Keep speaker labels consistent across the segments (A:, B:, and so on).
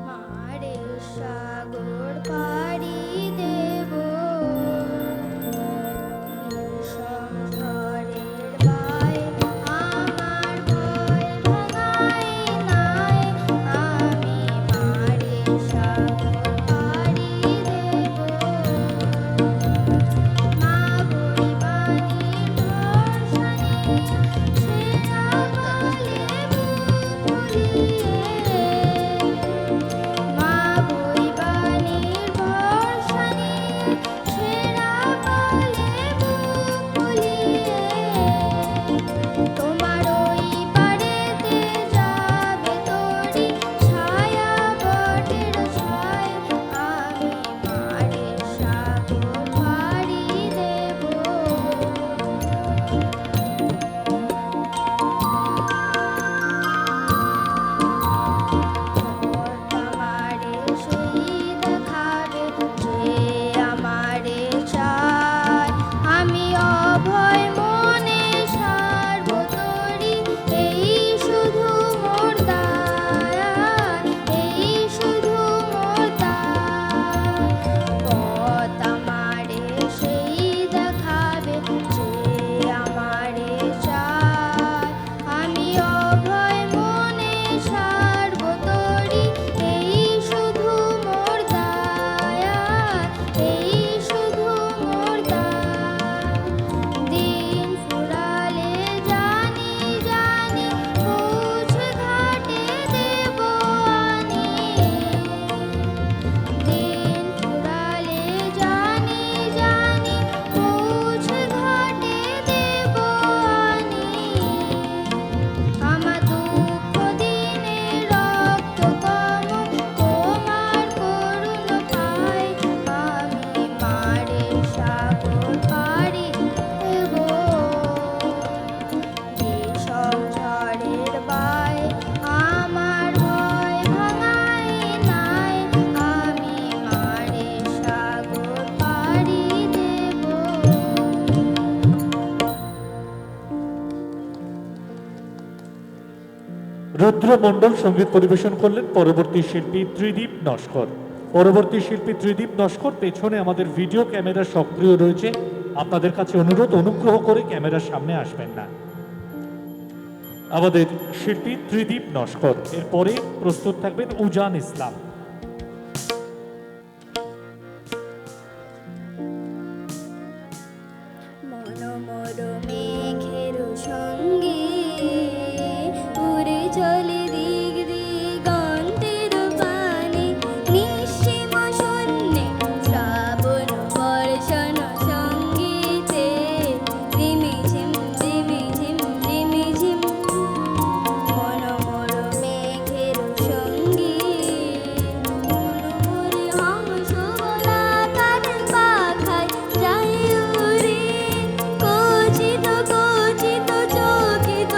A: মারে সাগর পাড়ি দেব সংসারের বায় আমার ভয় ভাঙাই নাই আমি মারে সাগর পাড়ি দেব মা গরিবানির ভরসানে সেরা বলে বুক ফুলিয়ে মা গরিবানির ভরসানে সেরা বলে বুক ফুলিয়ে তোমার ওই পারেতে যাবে তোরি ছায়া বটের ছায় আমি মারে সাগর পাড়ি দেব আমারে সেই দেখাবে যে আমারে চায় আমি অভয় মনে সারব তোরি এই শুধু মোর দায় এই শুধু মোর দায় পথ আমারে সেই দেখাবে যে আমারে চায় আমি অভয় মনে সারব তোরি এই শুধু মোর দায় এই শুধু মোর দায় দিন ফুরালে জানি জানি পৌঁছে ঘাটে দেব আনি দিন ফুরালে জানি জানি পৌঁছে ঘাটে দেব আনি আমার দুঃখ দিনে রক্ত কম তোমার করুণ পাই আমি মারে সাগর পাড়ি দেব যে সংসারের বায় আমার ভয় ভাঙাই নাই আমি মারে সাগর পাড়ি দেব
B: রুদ্র মণ্ডল সঙ্গীত পরিবেশন করলেন। পরবর্তী শিল্পী ত্রিদীপ নস্কর। পরবর্তী শিল্পী ত্রিদীপ নস্কর। পেছনে আমাদের ভিডিও ক্যামেরা সক্রিয় রয়েছে, আপনাদের কাছে অনুরোধ অনুগ্রহ করে ক্যামেরার সামনে আসবেন না। আমাদের শিল্পী ত্রিদীপ নস্কর। এরপরে প্রস্তুত থাকবেন উজান ইসলাম।
A: মনোমর মেঘের সঙ্গে উড়ে চলে দিক দিগন্তের পানে নিঃসীম শূন্যে শ্রাবণ বর্ষণ সঙ্গীতে রিমিঝিম রিমিঝিম রিমিঝিম মনোমর মেঘের সঙ্গে মনোমর হংস গোলাকার পাখায় যায় উড়ে কচিত কচিত চকিত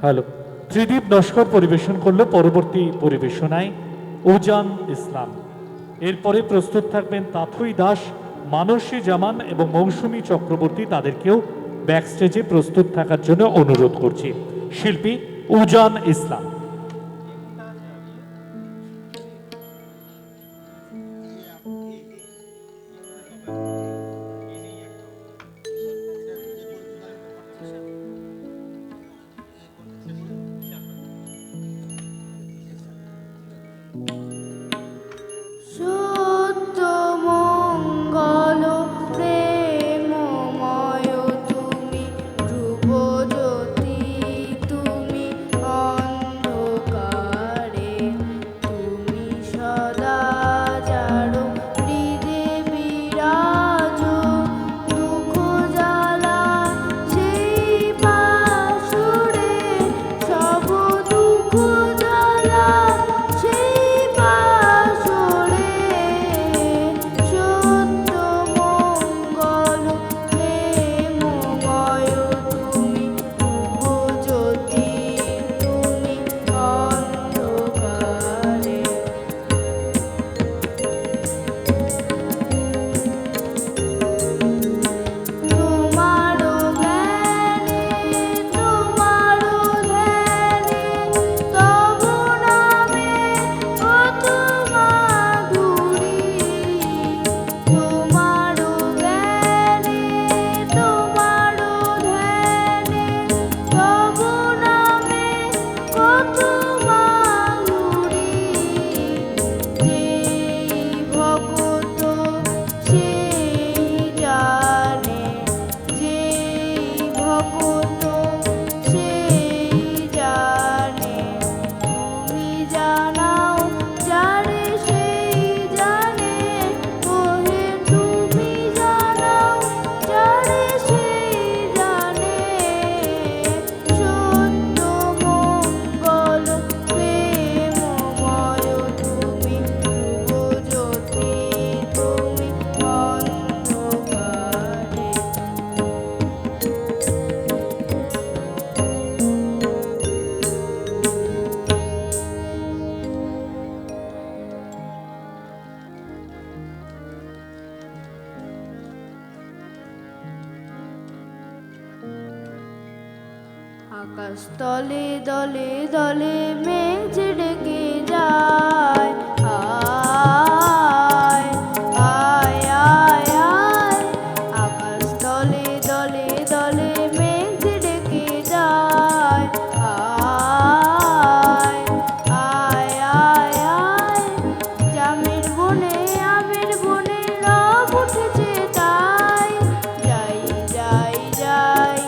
B: হ্যালো। ত্রিদীপ নস্কর পরিবেশন করলো পরবর্তী পরিবেশনায় উজান ইসলাম। এরপরে প্রস্তুত থাকবেন তাথই দাস, মানসী জামান এবং মৌসুমী চক্রবর্তী। তাদেরকেও ব্যাকস্টেজে প্রস্তুত থাকার জন্য অনুরোধ করছি। শিল্পী উজান ইসলাম।
A: সত্য মঙ্গল প্রেমময় তুমি, ধ্রুবজ্যোতি তুমি অন্ধকারে, তুমি সদা জারো হৃদে বিরাজ, দুঃখ জ্বালা সেই পাশুরে, সব দুঃখ জ্বালা সেই পাশুরে, সত্য মঙ্গল প্রেমময় তুমি, ধ্রুবজ্যোতি তুমি অন্ধকারে। তোমারো জ্ঞানে তোমারো ধ্যানে, তব নামে কত মাধুরী। তোমারো জ্ঞানে তোমারো ধ্যানে, তব নামে কত মাধুরী। যেই ভক্ত সেই জানে, যেই ভক্ত সেই জানে, তুমি জানাও যারে সেই জানে, ওহে তুমি জানাও যারে সেই জানে। সত্য মঙ্গল প্রেমময় তুমি, ধ্রুবজ্যোতি তুমি অন্ধকারে। আকাশ তলে দলে দলে মেঘ ডেকে যায়, আয় আয় আয় আয়। আকাশ তলে দলে দলে মেঘ ডেকে যায়, আয় আয় আয় আয়। জামের বনে আমের বনে রব উঠেছে তাই, যাই যাই যাই।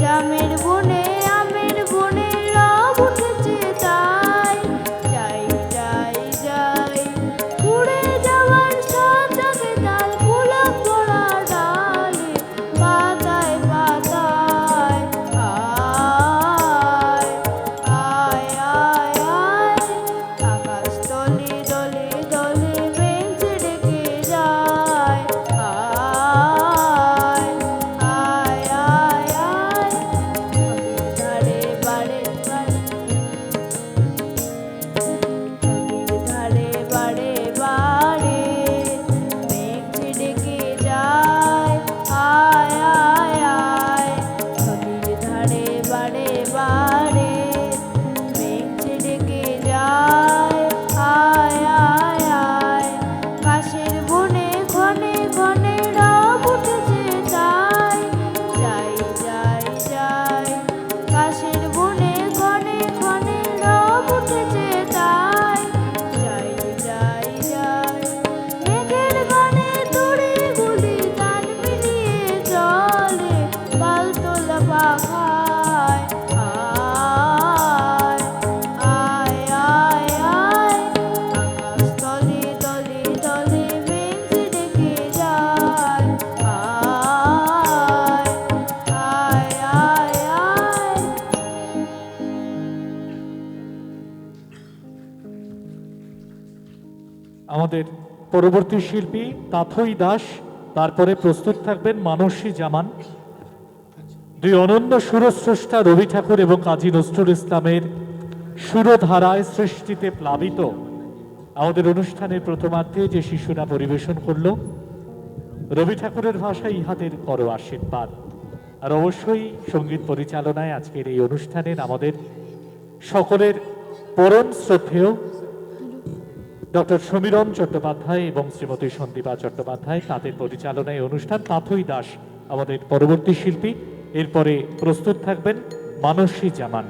A: জামের বনে আমের বনে রব উঠেছে তাই, যাই যাই যাই। উড়ে যাওয়ার সাথ জাগে তাল, গোলাপ ভরা ডালে, পাতায় পাতায়, আয় আয় আয় আয়। আকাশ তলে দলে দলে মেঘ ডেকে যায়, আয় আয় আয় আয়। নদীর ধারে বাড়ে বাড়ে, নদীর ধারে বাড়ে বাড়ে, মেঘ ডেকে যায়, আয় আয় আয়। নদীর ধারে বাড়ে বাড়ে, মেঘ ডেকে যায়, আয় আয় আয়। কাশের বনে ঘনে ঘনে রব উঠেছে তাই, যাই যাই যাই। কাশের বনে ঘনে ঘনে রব উঠেছে তাই, যাই যাই যাই। মেঘের গানে তোড়ে গুলি তান মিলিয়ে চলে, পালতোলা পাখায়, আয় আয় আয় আয়। আকাশ তলে তলে তলে মেঘ ডেকে যায়, আয় আয় আয় আয়।
B: আমাদের পরবর্তী শিল্পী তাথই দাস, তারপরে প্রস্তুত থাকবেন মানসী জামান। দুই অনন্য সুরস্রষ্টা রবি ঠাকুর এবং কাজী নজরুল ইসলামের সুরধারায় সৃষ্টিতে প্লাবিত আমাদের অনুষ্ঠানের প্রথমার্ধে যে শিশুরা পরিবেশন করলো, রবি ঠাকুরের ভাষায় ইহাদের করো আশীর্বাদ। আর অবশ্যই সঙ্গীত পরিচালনায় আজকের এই অনুষ্ঠানের আমাদের সকলের পরম শ্রদ্ধেয় ডক্টর সমীরণ চট্টোপাধ্যায় এবং শ্রীমতী সন্দীপা চট্টোপাধ্যায়, তাদের পরিচালনায় অনুষ্ঠান। তাথই দাস আমাদের পরবর্তী শিল্পী। এরপরে প্রস্তুত থাকবেন মানসী জামান।